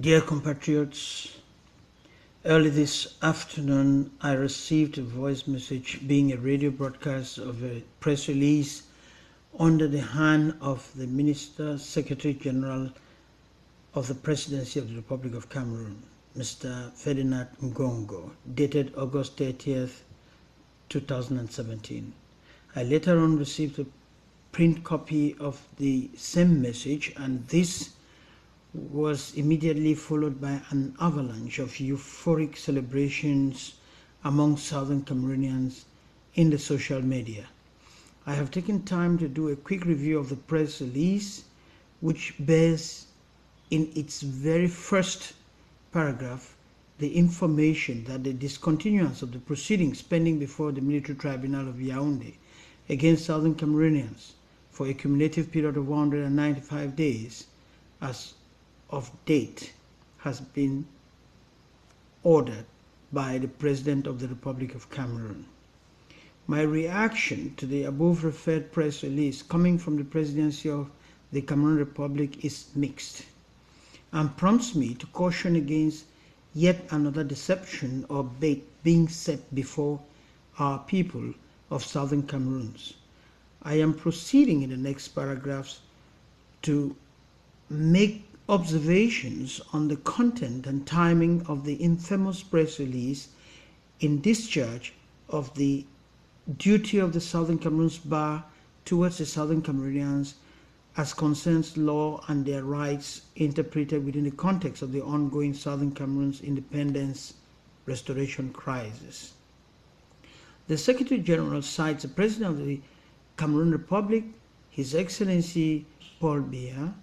Dear compatriots, early this afternoon I received a voice message being a radio broadcast of a press release under the hand of the Minister Secretary General of the Presidency of the Republic of Cameroon, Mr. Ferdinand Nkongho, dated August 30th, 2017. I later on received a print copy of the same message, and this was immediately followed by an avalanche of euphoric celebrations among southern Cameroonians in the social media. I have taken time to do a quick review of the press release, which bears in its very first paragraph the information that the discontinuance of the proceedings pending before the military tribunal of Yaoundé against southern Cameroonians for a cumulative period of 195 days as of date has been ordered by the President of the Republic of Cameroon. My reaction to the above referred press release coming from the Presidency of the Cameroon Republic is mixed and prompts me to caution against yet another deception or bait being set before our people of southern Cameroons. I am proceeding in the next paragraphs to make observations on the content and timing of the infamous press release in discharge of the duty of the Southern Cameroons Bar towards the Southern Cameroonians as concerns law and their rights interpreted within the context of the ongoing Southern Cameroon's independence restoration crisis. The Secretary General cites the President of the Cameroon Republic, His Excellency Paul Biya,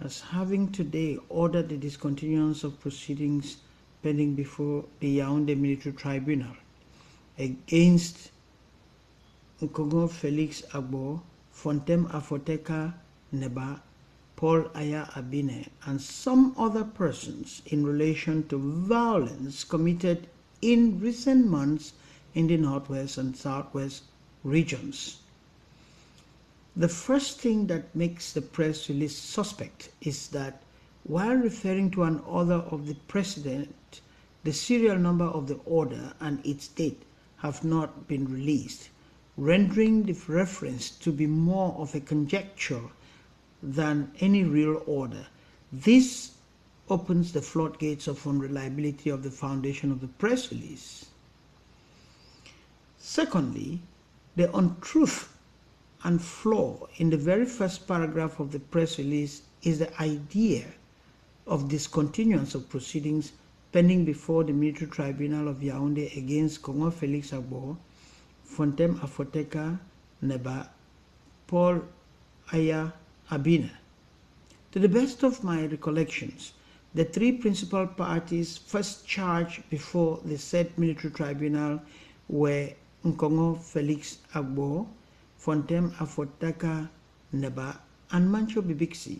as having today ordered the discontinuance of proceedings pending before the Yaoundé Military Tribunal against Nkongho Felix Agbo, Fontem Afoteka Neba, Paul Aya Abine, and some other persons in relation to violence committed in recent months in the Northwest and Southwest regions. The first thing that makes the press release suspect is that while referring to an order of the President, the serial number of the order and its date have not been released, rendering the reference to be more of a conjecture than any real order. This opens the floodgates of unreliability of the foundation of the press release. Secondly, the untruth and flaw in the very first paragraph of the press release is the idea of discontinuance of proceedings pending before the military tribunal of Yaoundé against Nkongho Felix Agbo, Fontem Afoteka Neba, Paul Aya Abine. To the best of my recollections, the three principal parties first charged before the said military tribunal were Nkongho Felix Agbo, Fontem Afoteka Neba, and Mancho Bibixi.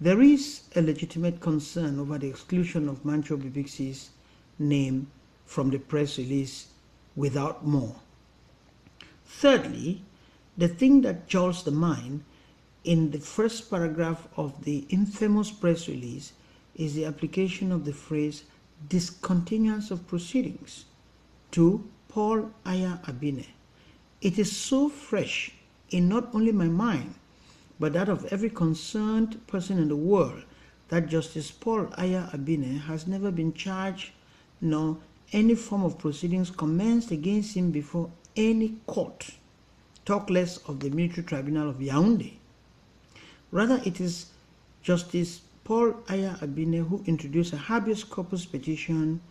There is a legitimate concern over the exclusion of Mancho Bibixi's name from the press release without more. Thirdly, the thing that jolts the mind in the first paragraph of the infamous press release is the application of the phrase discontinuance of proceedings to Paul Aya Abine. It is so fresh in not only my mind, but that of every concerned person in the world, that Justice Paul Aya Abine has never been charged nor any form of proceedings commenced against him before any court, talk less of the military tribunal of Yaoundé. Rather, it is Justice Paul Aya Abine who introduced a habeas corpus petition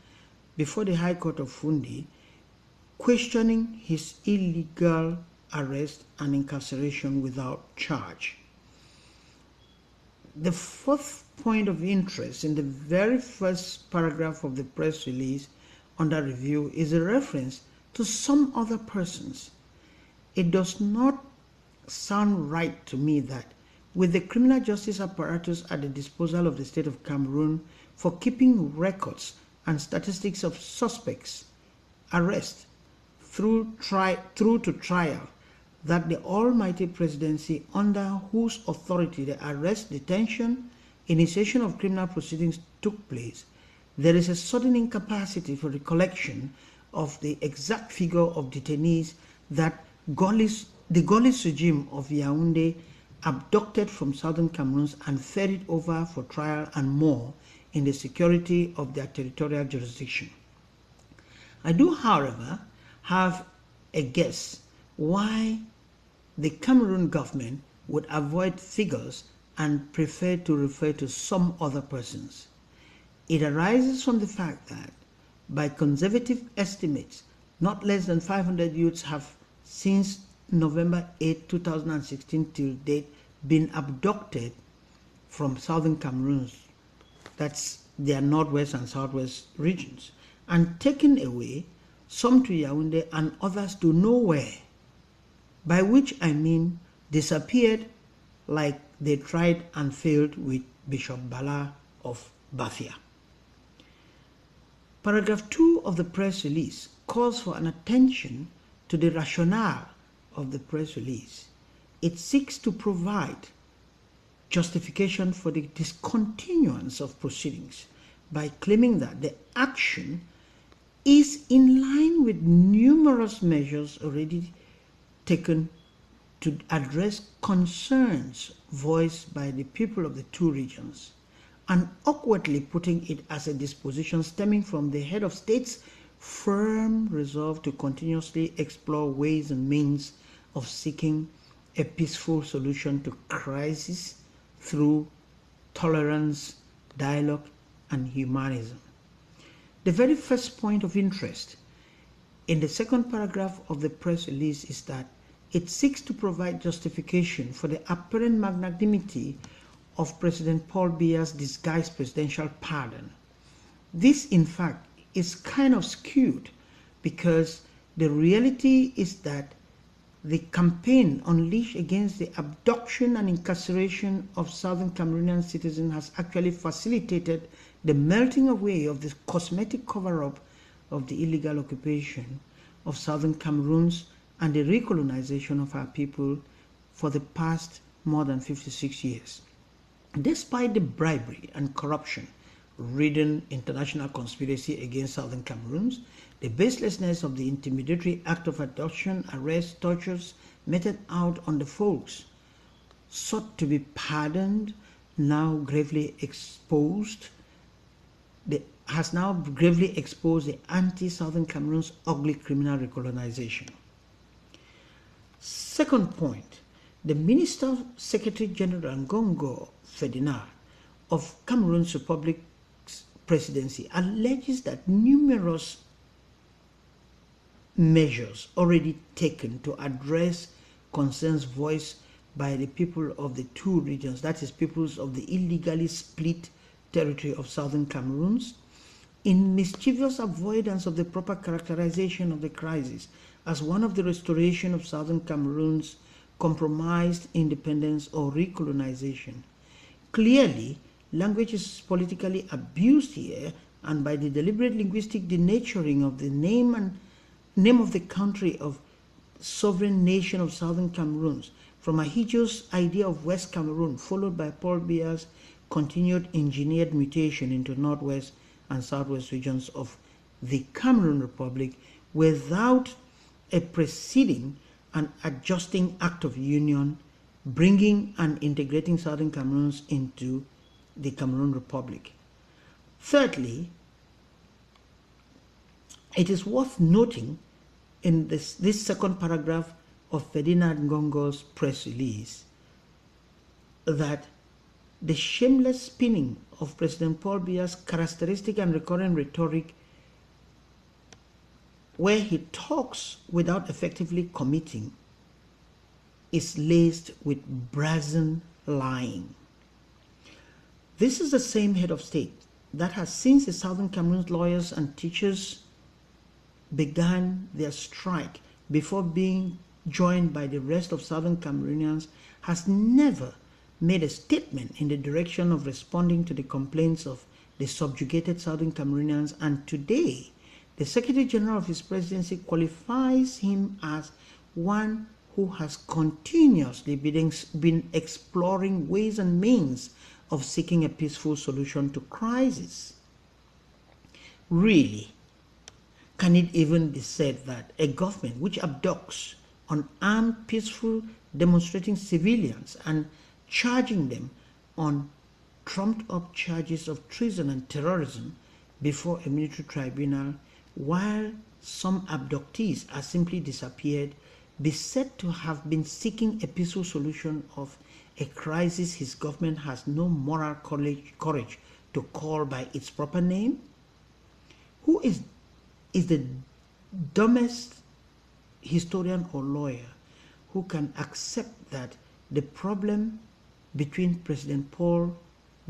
before the High Court of Fundi, questioning his illegal arrest and incarceration without charge. The fourth point of interest in the very first paragraph of the press release under review is a reference to some other persons. It does not sound right to me that, with the criminal justice apparatus at the disposal of the state of Cameroon for keeping records and statistics of suspects, arrest, through to trial, that the almighty presidency, under whose authority the arrest, detention, initiation of criminal proceedings took place, there is a sudden incapacity for recollection of the exact figure of detainees that the Gaullist regime of Yaoundé abducted from southern Cameroon and ferried over for trial and more in the security of their territorial jurisdiction. I do, however, have a guess why the Cameroon government would avoid figures and prefer to refer to some other persons. It arises from the fact that, by conservative estimates, not less than 500 youths have, since November 8, 2016 till date, been abducted from southern Cameroon, that's their northwest and southwest regions, and taken away, some to Yaoundé and others to nowhere, by which I mean disappeared like they tried and failed with Bishop Bala of Bafia. Paragraph 2 of the press release calls for an attention to the rationale of the press release. It seeks to provide justification for the discontinuance of proceedings by claiming that the action is in line with numerous measures already taken to address concerns voiced by the people of the two regions, and awkwardly putting it as a disposition stemming from the head of state's firm resolve to continuously explore ways and means of seeking a peaceful solution to crisis through tolerance, dialogue, and humanism. The very first point of interest in the second paragraph of the press release is that it seeks to provide justification for the apparent magnanimity of President Paul Biya's disguised presidential pardon. This, in fact, is kind of skewed because the reality is that the campaign unleashed against the abduction and incarceration of southern Cameroonian citizens has actually facilitated the melting away of the cosmetic cover-up of the illegal occupation of southern Cameroons and the recolonization of our people for the past more than 56 years. Despite the bribery and corruption-ridden international conspiracy against southern Cameroons, the baselessness of the intimidatory act of abduction, arrest, tortures meted out on the folks sought to be pardoned, has now gravely exposed the anti-southern Cameroon's ugly criminal recolonization. Second point, the Minister Secretary General Nkongho of Cameroon's Republic's presidency alleges that numerous measures already taken to address concerns voiced by the people of the two regions, that is, peoples of the illegally split territory of southern Cameroons, in mischievous avoidance of the proper characterization of the crisis as one of the restoration of southern Cameroon's compromised independence or recolonization. Clearly, language is politically abused here, and by the deliberate linguistic denaturing of the name of the country of sovereign nation of southern Cameroons, from a hideous idea of West Cameroon, followed by Paul Biya's continued engineered mutation into northwest and southwest regions of the Cameroon Republic, without a preceding and adjusting act of union, bringing and integrating southern Cameroons into the Cameroon Republic. Thirdly, it is worth noting in this second paragraph of Ferdinand Nkongho's press release that the shameless spinning of President Paul Biya's characteristic and recurrent rhetoric, where he talks without effectively committing, is laced with brazen lying. This is the same head of state that has, since the southern Cameroon's lawyers and teachers began their strike before being joined by the rest of southern Cameroonians, has never made a statement in the direction of responding to the complaints of the subjugated southern Cameroonians, and today the Secretary General of his presidency qualifies him as one who has continuously been exploring ways and means of seeking a peaceful solution to crisis. Really, can it even be said that a government which abducts unarmed, peaceful, demonstrating civilians and charging them on trumped-up charges of treason and terrorism before a military tribunal, while some abductees are simply disappeared, be said to have been seeking a peaceful solution of a crisis his government has no moral courage to call by its proper name? Who is the dumbest historian or lawyer who can accept that the problem between President Paul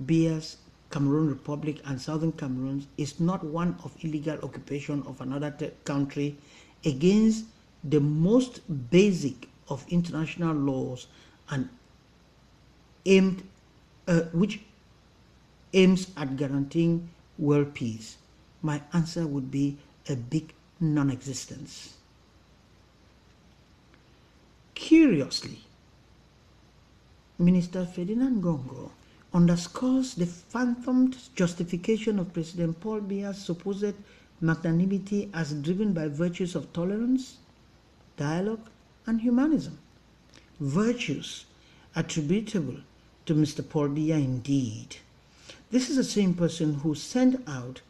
Biya's Cameroon Republic and Southern Cameroon is not one of illegal occupation of another country against the most basic of international laws and which aims at guaranteeing world peace? My answer would be a big non-existence. Curiously, Minister Ferdinand Nkongho underscores the phantom justification of President Paul Biya's supposed magnanimity as driven by virtues of tolerance, dialogue, and humanism. Virtues attributable to Mr. Paul Biya indeed. This is the same person who sent out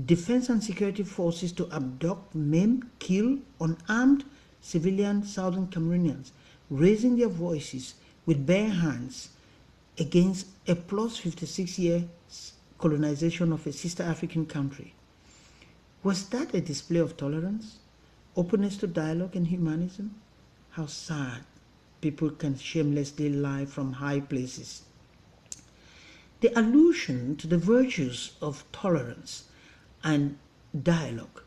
defense and security forces to abduct, maim, kill unarmed civilian Southern Cameroonians, raising their voices with bare hands against a plus 56 years colonization of a sister African country. Was that a display of tolerance, openness to dialogue and humanism? How sad people can shamelessly lie from high places. The allusion to the virtues of tolerance and dialogue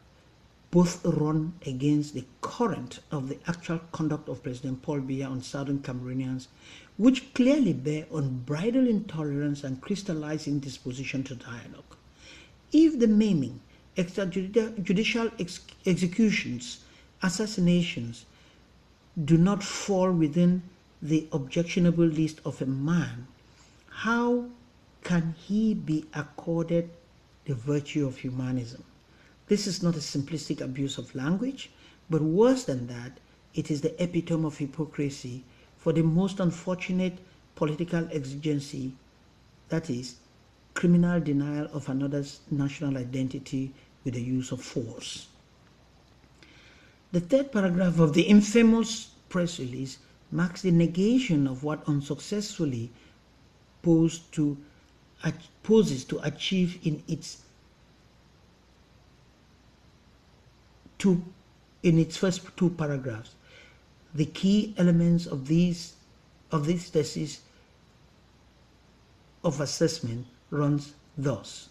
both run against the current of the actual conduct of President Paul Biya on Southern Cameroonians, which clearly bear unbridled intolerance and crystallizing disposition to dialogue. If the maiming, extrajudicial executions, assassinations do not fall within the objectionable list of a man, how can he be accorded the virtue of humanism? This is not a simplistic abuse of language, but worse than that, it is the epitome of hypocrisy for the most unfortunate political exigency, that is, criminal denial of another's national identity with the use of force. The third paragraph of the infamous press release marks the negation of what unsuccessfully poses to achieve in its first two paragraphs. The key elements of this thesis of assessment run thus.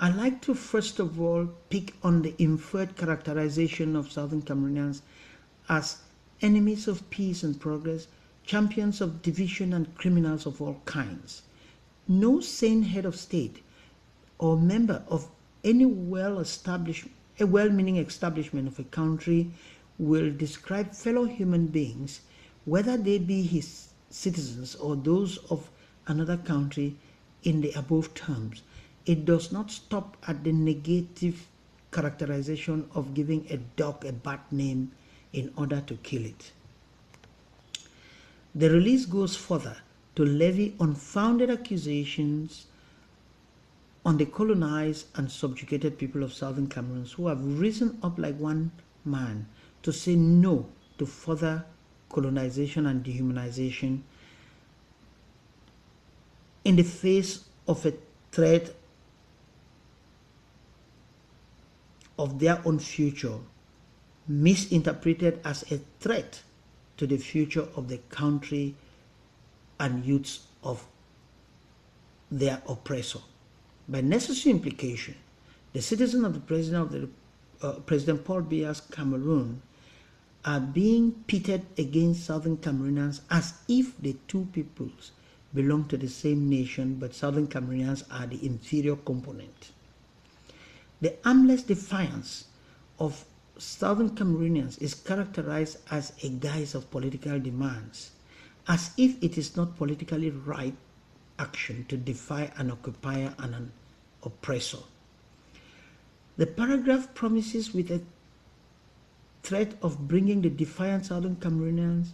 I'd like to first of all pick on the inferred characterization of Southern Cameroonians as enemies of peace and progress, champions of division and criminals of all kinds. No sane head of state or member of any well-meaning establishment of a country will describe fellow human beings, whether they be his citizens or those of another country, in the above terms. It does not stop at the negative characterization of giving a dog a bad name in order to kill it. The release goes further to levy unfounded accusations on the colonized and subjugated people of Southern Cameroon, who have risen up like one man to say no to further colonization and dehumanization in the face of a threat of their own future, misinterpreted as a threat to the future of the country and youths of their oppressor. By necessary implication, the citizens of the President Paul Biya's Cameroon are being pitted against Southern Cameroonians as if the two peoples belong to the same nation, but Southern Cameroonians are the inferior component. The armless defiance of Southern Cameroonians is characterized as a guise of political demands as if it is not politically right action to defy an occupier and an oppressor. The paragraph promises, with a threat of bringing the defiant Southern Cameroonians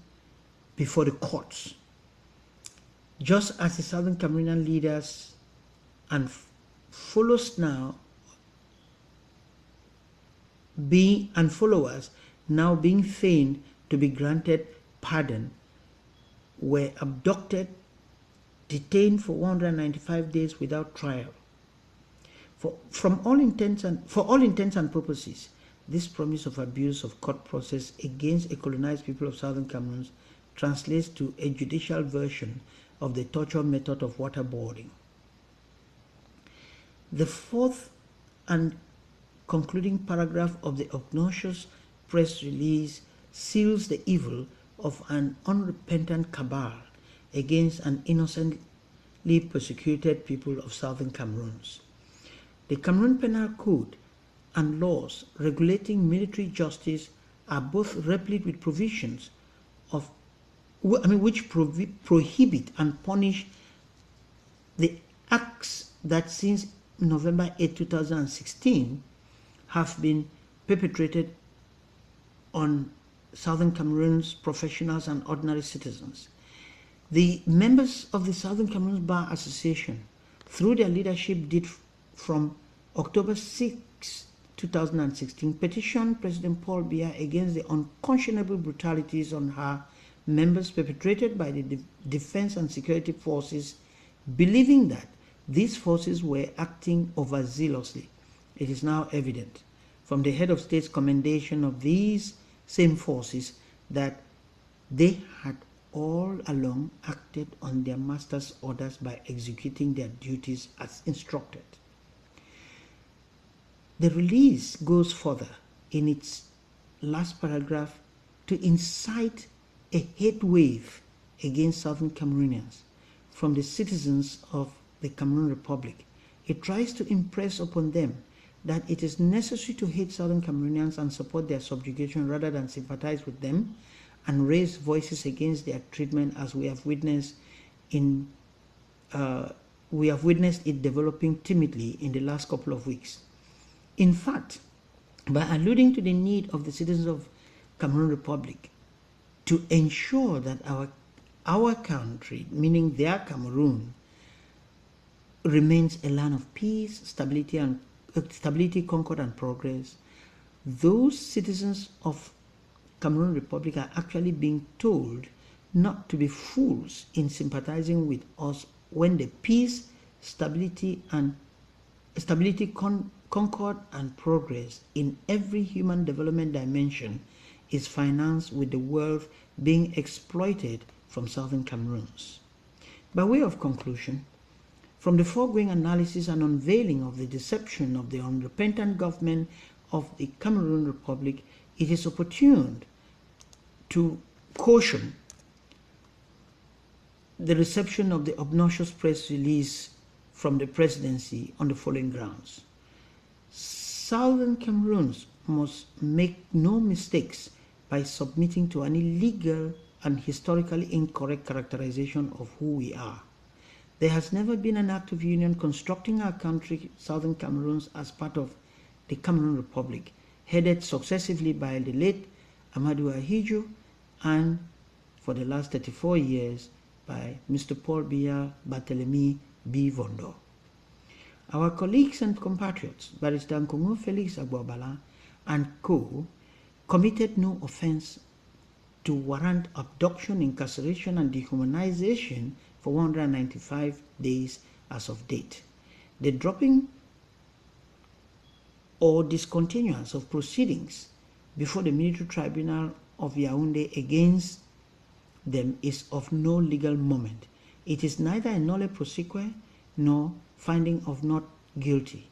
before the courts, just as the Southern Cameroonian leaders and followers now being feigned to be granted pardon, were abducted, detained for 195 days without trial. For all intents and purposes, this promise of abuse of court process against a colonized people of Southern Cameroon translates to a judicial version of the torture method of waterboarding. The fourth and concluding paragraph of the obnoxious press release seals the evil of an unrepentant cabal against an innocently persecuted people of Southern Cameroon. The Cameroon Penal Code and laws regulating military justice are both replete with provisions which prohibit and punish the acts that since November 8, 2016 have been perpetrated on Southern Cameroon's professionals and ordinary citizens. The members of the Southern Cameroon Bar Association, through their leadership, did from October 6, 2016, petitioned President Paul Biya against the unconscionable brutalities on her members perpetrated by the defense and security forces, believing that these forces were acting overzealously. It is now evident from the head of state's commendation of these same forces that they had all along acted on their master's orders by executing their duties as instructed. The release goes further in its last paragraph to incite a hate wave against Southern Cameroonians from the citizens of the Cameroon Republic. It tries to impress upon them that it is necessary to hate Southern Cameroonians and support their subjugation rather than sympathize with them and raise voices against their treatment, as we have witnessed it developing timidly in the last couple of weeks. In fact, by alluding to the need of the citizens of Cameroon Republic to ensure that our country, meaning their Cameroon, remains a land of peace, stability, concord, and progress, those citizens of Cameroon Republic are actually being told not to be fools in sympathizing with us when the peace, stability, concord, and progress in every human development dimension is financed with the wealth being exploited from Southern Cameroons. By way of conclusion, from the foregoing analysis and unveiling of the deception of the unrepentant government of the Cameroon Republic, it is opportune to caution the reception of the obnoxious press release from the presidency on the following grounds. Southern Cameroons must make no mistakes by submitting to an illegal and historically incorrect characterization of who we are. There has never been an act of union constructing our country, Southern Cameroons, as part of the Cameroon Republic, headed successively by the late Amadou Ahidjo and, for the last 34 years, by Mr. Paul Biya Barthélemy B. Vondo. Our colleagues and compatriots, Barrister Nkongho Felix Agbobala and co., committed no offense to warrant abduction, incarceration, and dehumanization for 195 days as of date. The dropping or discontinuance of proceedings before the military tribunal of Yaoundé against them is of no legal moment. It is neither a nolle prosequi nor finding of not guilty.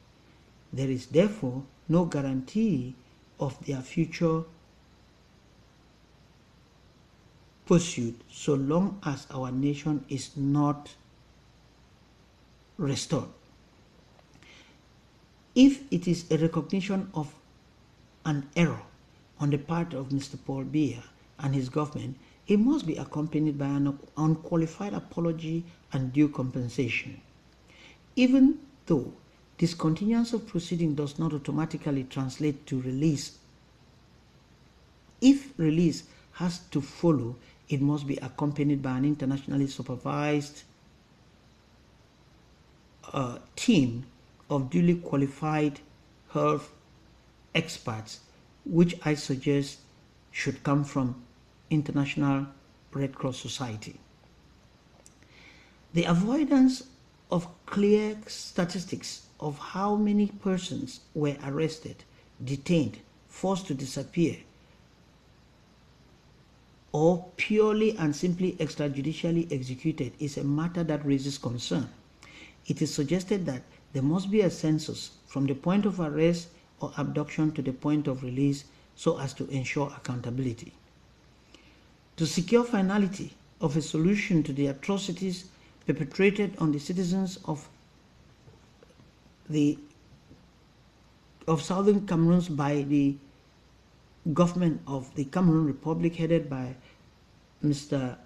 There is therefore no guarantee of their future pursuit so long as our nation is not restored. If it is a recognition of an error on the part of Mr. Paul Biya and his government, it must be accompanied by an unqualified apology and due compensation. Even though discontinuance of proceeding does not automatically translate to release, if release has to follow, it must be accompanied by an internationally supervised team of duly qualified health experts, which I suggest should come from International Red Cross Society. The avoidance of clear statistics of how many persons were arrested, detained, forced to disappear, or purely and simply extrajudicially executed is a matter that raises concern. It is suggested that there must be a census from the point of arrest or abduction to the point of release so as to ensure accountability. To secure finality of a solution to the atrocities perpetrated on the citizens of Southern Cameroon by the government of the Cameroon Republic headed by Mr.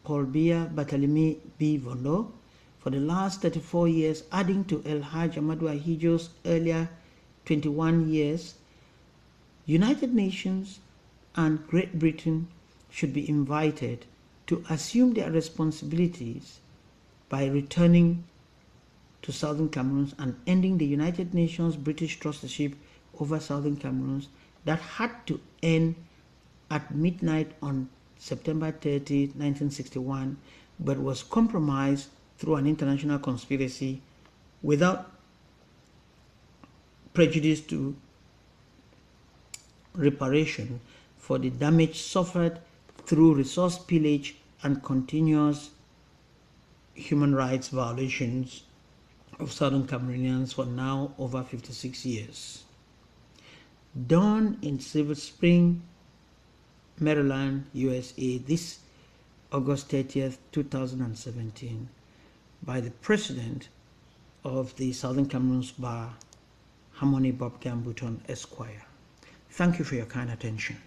Paul Biya Barthélemy B. Vondo for the last 34 years, adding to El Haj Amadou Ahijo's earlier 21 years, United Nations and Great Britain should be invited to assume their responsibilities by returning to Southern Cameroon and ending the United Nations British trusteeship over Southern Cameroon that had to end at midnight on September 30, 1961, but was compromised through an international conspiracy without prejudice to reparation for the damage suffered through resource pillage and continuous human rights violations of Southern Cameroonians for now over 56 years. Done in Silver Spring, Maryland, USA, this August 30th, 2017, by the President of the Southern Cameroons Bar, Harmony Bob Gambuton, Esquire. Thank you for your kind attention.